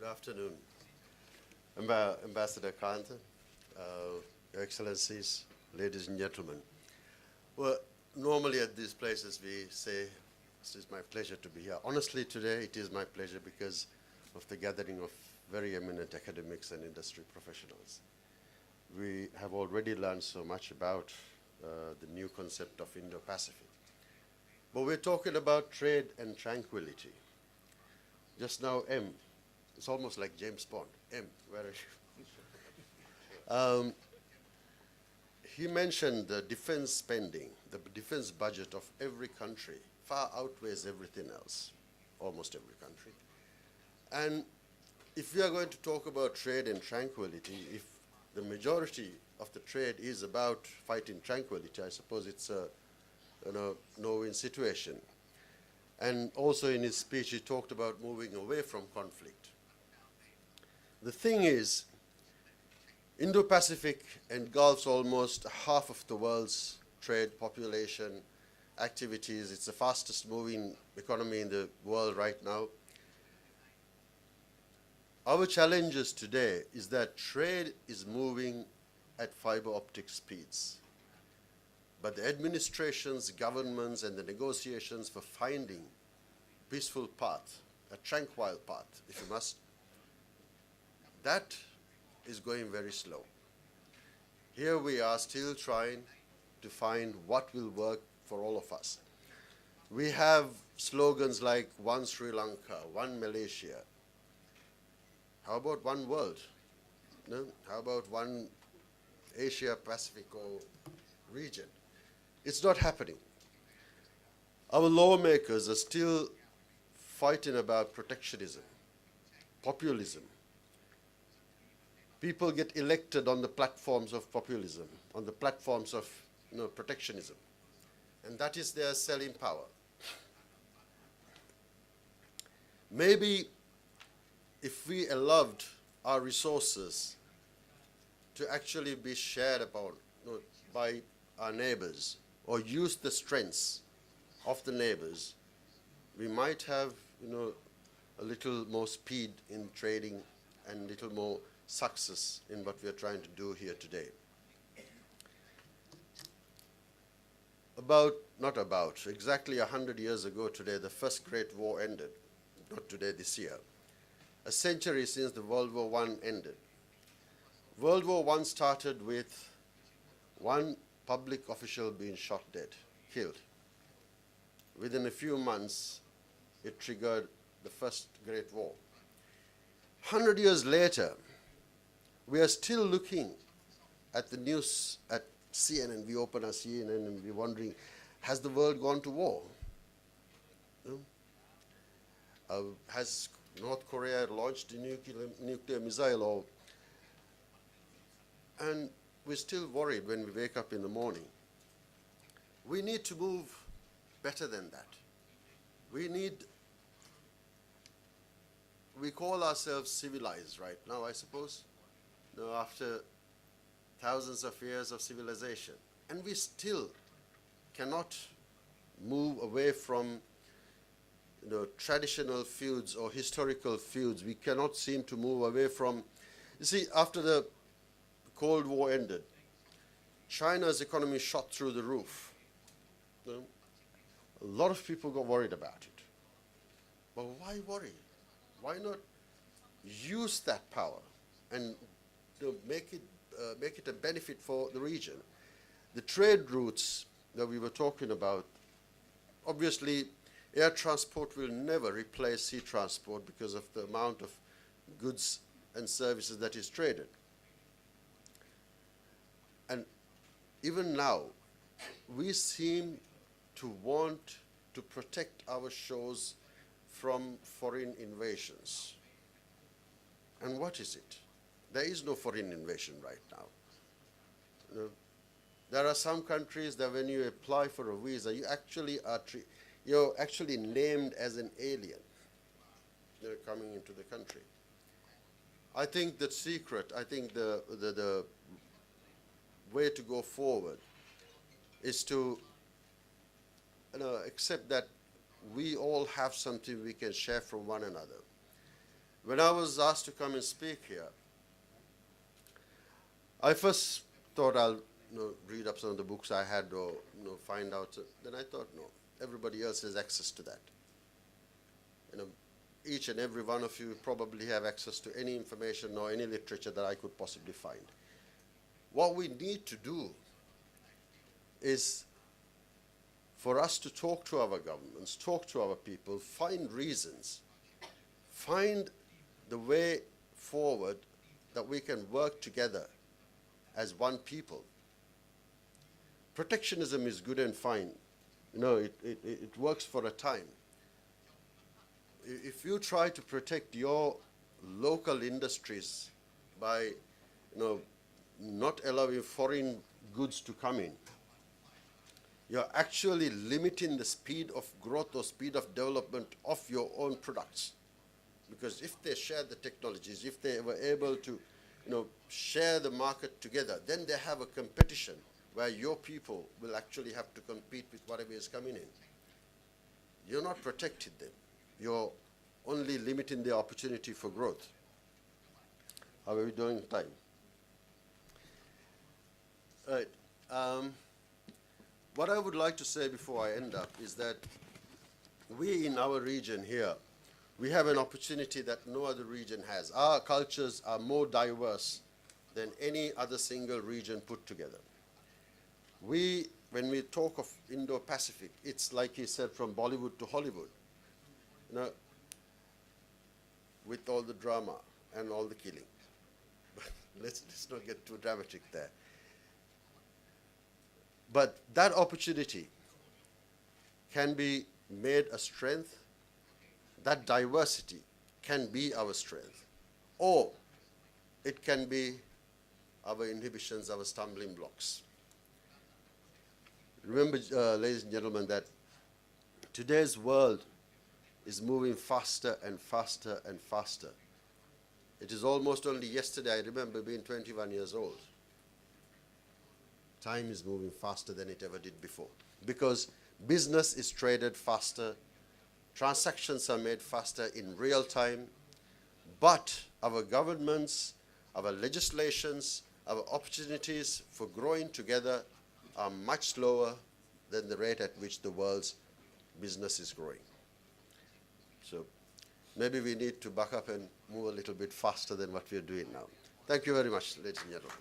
Good afternoon, Ambassador Kanta, Your Excellencies, ladies and gentlemen. Well, normally at these places we say, it is my pleasure to be here. Honestly, today it is my pleasure because of the gathering of very eminent academics and industry professionals. We have already learned so much about the new concept of Indo-Pacific. But we're talking about trade and tranquility. Just now, M, it's almost like James Bond. M, where are you? He mentioned the defense spending, the defense budget of every country far outweighs everything else, almost every country. And if we are going to talk about trade and tranquility, if the majority of the trade is about fighting tranquility, I suppose it's a no-win situation. And also in his speech, he talked about moving away from conflict. The thing is, Indo-Pacific engulfs almost half of the world's trade, population, activities. It's the fastest moving economy in the world right now. Our challenges today is that trade is moving at fiber optic speeds. But the administrations, governments, and the negotiations for finding a peaceful path, a tranquil path, if you must, that is going very slow. Here we are still trying to find what will work for all of us. We have slogans like One Sri Lanka, One Malaysia. How about one world? No? How about one Asia, Pacific, or region? It's not happening. Our lawmakers are still fighting about protectionism, populism. People get elected on the platforms of populism, on the platforms of protectionism. And that is their selling power. Maybe if we allowed our resources to actually be shared upon by our neighbors, or use the strengths of the neighbors, we might have a little more speed in trading and a little more success in what we are trying to do here today. Exactly 100 years ago today, the first Great War ended. Not today, this year. A century since the World War I ended. World War I started with one public official being shot dead, killed. Within a few months, it triggered the first Great War. 100 years later, we are still looking at the news at CNN. We open our CNN and we're wondering, has the world gone to war? Has North Korea launched a nuclear missile? And we're still worried when we wake up in the morning. We need to move better than that. We call ourselves civilized right now, I suppose, after thousands of years of civilization. And we still cannot move away from traditional feuds or historical feuds. We cannot seem to move away from, you see, after the Cold War ended, China's economy shot through the roof. A lot of people got worried about it. But why worry? Why not use that power and make it a benefit for the region? The trade routes that we were talking about, obviously, air transport will never replace sea transport because of the amount of goods and services that is traded. And even now, we seem to want to protect our shores from foreign invasions. And what is it? There is no foreign invasion right now. There are some countries that when you apply for a visa, you're actually named as an alien. They're coming into the country. I think the way to go forward is to accept that we all have something we can share from one another. When I was asked to come and speak here, I first thought I'll read up some of the books I had or find out. Then I thought, no, everybody else has access to that. Each and every one of you probably have access to any information or any literature that I could possibly find. What we need to do is for us to talk to our governments, talk to our people, find reasons, find the way forward that we can work together as one people. Protectionism is good and fine. It works for a time. If you try to protect your local industries by not allowing foreign goods to come in, you're actually limiting the speed of growth or speed of development of your own products. Because if they share the technologies, if they were able to share the market together, then they have a competition where your people will actually have to compete with whatever is coming in. You're not protecting them. You're only limiting the opportunity for growth. How are we doing time? All right. What I would like to say before I end up is that we in our region here, we have an opportunity that no other region has. Our cultures are more diverse than any other single region put together. When we talk of Indo-Pacific, it's like he said, from Bollywood to Hollywood. With all the drama and all the killing. But let's not get too dramatic there. But that opportunity can be made a strength. That diversity can be our strength. Or it can be our inhibitions, our stumbling blocks. Remember, ladies and gentlemen, that today's world is moving faster and faster and faster. It is almost only yesterday I remember being 21 years old. Time is moving faster than it ever did before. Because business is traded faster, transactions are made faster in real time, but our governments, our legislations, our opportunities for growing together are much slower than the rate at which the world's business is growing. So maybe we need to buck up and move a little bit faster than what we are doing now. Thank you very much, ladies and gentlemen.